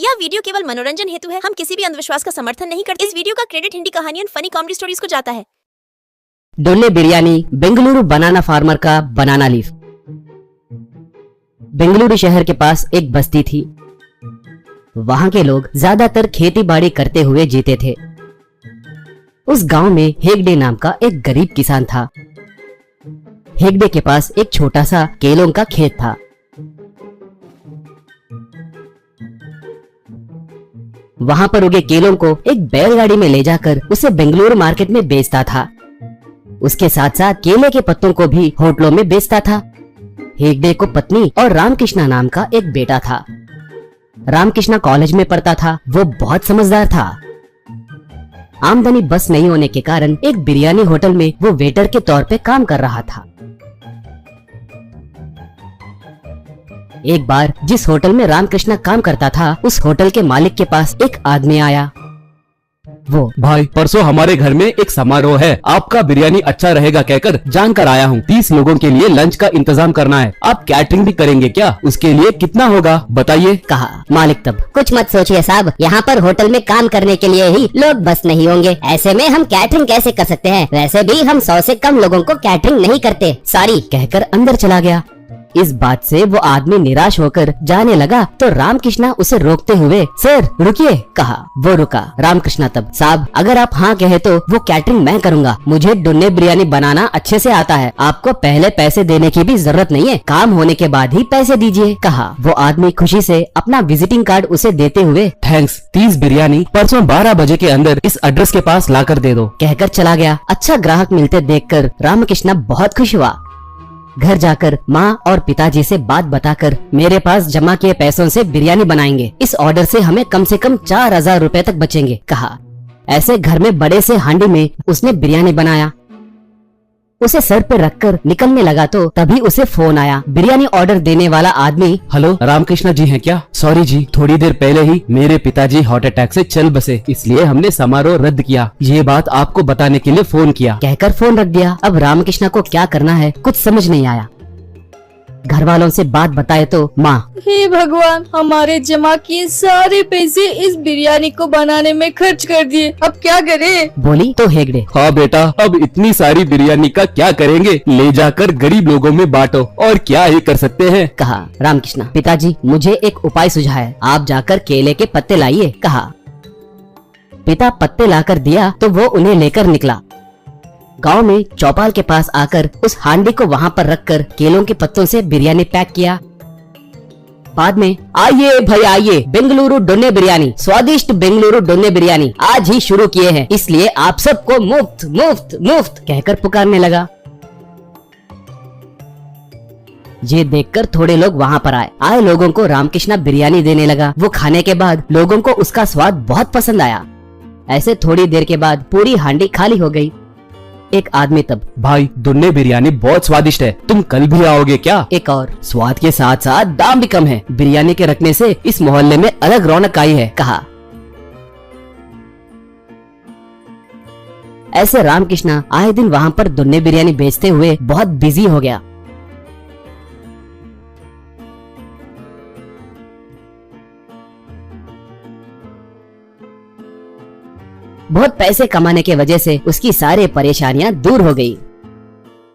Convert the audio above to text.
यह वीडियो केवल मनोरंजन हेतु है। हम किसी भी अंधविश्वास का समर्थन नहीं करते। इस वीडियो का क्रेडिट हिंदी कहानियों फनी कॉमेडी स्टोरीज को जाता है। डोले बिरयानी बेंगलुरु बनाना फार्मर का बनाना लीफ। बेंगलुरु शहर के पास एक बस्ती थी। वहां के लोग ज्यादातर खेती बाड़ी करते हुए जीते थे। उस गांव में हेगडे नाम का एक गरीब किसान था। हेगडे के पास एक छोटा सा केलों का खेत था। वहां पर उगे केलों को एक बैलगाड़ी में ले जाकर उसे बेंगलुरु मार्केट में बेचता था। उसके साथ साथ केले के पत्तों को भी होटलों में बेचता था। हेगडे को पत्नी और रामकृष्णा नाम का एक बेटा था। रामकृष्णा कॉलेज में पढ़ता था। वो बहुत समझदार था। आमदनी बस नहीं होने के कारण एक बिरयानी होटल में वो वेटर के तौर पे काम कर रहा था। एक बार जिस होटल में रामकृष्णा काम करता था, उस होटल के मालिक के पास एक आदमी आया। वो भाई, परसों हमारे घर में एक समारोह है। आपका बिरयानी अच्छा रहेगा कहकर जानकर आया हूँ। 30 लोगों के लिए लंच का इंतजाम करना है। आप कैटरिंग भी करेंगे क्या? उसके लिए कितना होगा बताइए, कहा मालिक। तब कुछ मत सोचिए साहब, यहाँ पर होटल में काम करने के लिए ही लोग बस नहीं होंगे। ऐसे में हम कैटरिंग कैसे कर सकते हैं? वैसे भी हम 100 से कम लोगों को कैटरिंग नहीं करते। सॉरी, कहकर अंदर चला गया। इस बात से वो आदमी निराश होकर जाने लगा तो रामकृष्णा उसे रोकते हुए, सर रुकिए, कहा। वो रुका। रामकृष्णा तब, साहब अगर आप हाँ कहे तो वो कैटरिंग मैं करूँगा। मुझे डुन्ने बिरयानी बनाना अच्छे से आता है। आपको पहले पैसे देने की भी जरूरत नहीं है, काम होने के बाद ही पैसे दीजिए, कहा। वो आदमी खुशी से अपना विजिटिंग कार्ड उसे देते हुए, थैंक्स, 30 बिरयानी परसों 12 बजे के अंदर इस एड्रेस के पास लाकर दे दो, कहकर चला गया। अच्छा ग्राहक मिलते देखकर रामकृष्णा बहुत खुश हुआ। घर जाकर माँ और पिताजी से बात बताकर मेरे पास जमा किए पैसों से बिरयानी बनाएंगे। इस ऑर्डर से हमें कम से कम 4000 रुपए तक बचेंगे, कहा। ऐसे घर में बड़े से हांडी में उसने बिरयानी बनाया। उसे सर पे रखकर निकलने लगा तो तभी उसे फोन आया। बिरयानी ऑर्डर देने वाला आदमी, हेलो, रामकृष्णा जी हैं क्या? सॉरी जी, थोड़ी देर पहले ही मेरे पिताजी हार्ट अटैक से चल बसे, इसलिए हमने समारोह रद्द किया। ये बात आपको बताने के लिए फोन किया, कहकर फोन रख दिया। अब रामकृष्णा को क्या करना है कुछ समझ नहीं आया। घर वालों से बात बताए तो माँ, हे भगवान, हमारे जमा किए सारे पैसे इस बिरयानी को बनाने में खर्च कर दिए। अब क्या करें? बोली तो हेगडे, हाँ बेटा, अब इतनी सारी बिरयानी का क्या करेंगे? ले जाकर गरीब लोगों में बांटो, और क्या ही कर सकते हैं, कहा। रामकृष्णा, पिताजी मुझे एक उपाय सुझा है, आप जाकर केले के पत्ते लाइए, कहा। पिता पत्ते लाकर दिया तो वो उन्हें लेकर निकला। गांव में चौपाल के पास आकर उस हांडी को वहां पर रखकर केलों के पत्तों से बिरयानी पैक किया। बाद में, आइए भाई आइए, बेंगलुरु डोने बिरयानी, स्वादिष्ट बेंगलुरु डोने बिरयानी आज ही शुरू किए हैं, इसलिए आप सबको मुफ्त मुफ्त मुफ्त कहकर पुकारने लगा। ये देखकर थोड़े लोग वहां पर आए लोगों को रामकृष्णा बिरयानी देने लगा। वो खाने के बाद लोगों को उसका स्वाद बहुत पसंद आया। ऐसे थोड़ी देर के बाद पूरी हांडी खाली हो गई। एक आदमी तब, भाई डुन्ने बिरयानी बहुत स्वादिष्ट है, तुम कल भी आओगे क्या? एक और, स्वाद के साथ साथ दाम भी कम है, बिरयानी के रखने से इस मोहल्ले में अलग रौनक आई है, कहा। ऐसे रामकृष्णा आए दिन वहां पर डुन्ने बिरयानी बेचते हुए बहुत बिजी हो गया। बहुत पैसे कमाने के वजह से उसकी सारी परेशानियां दूर हो गई।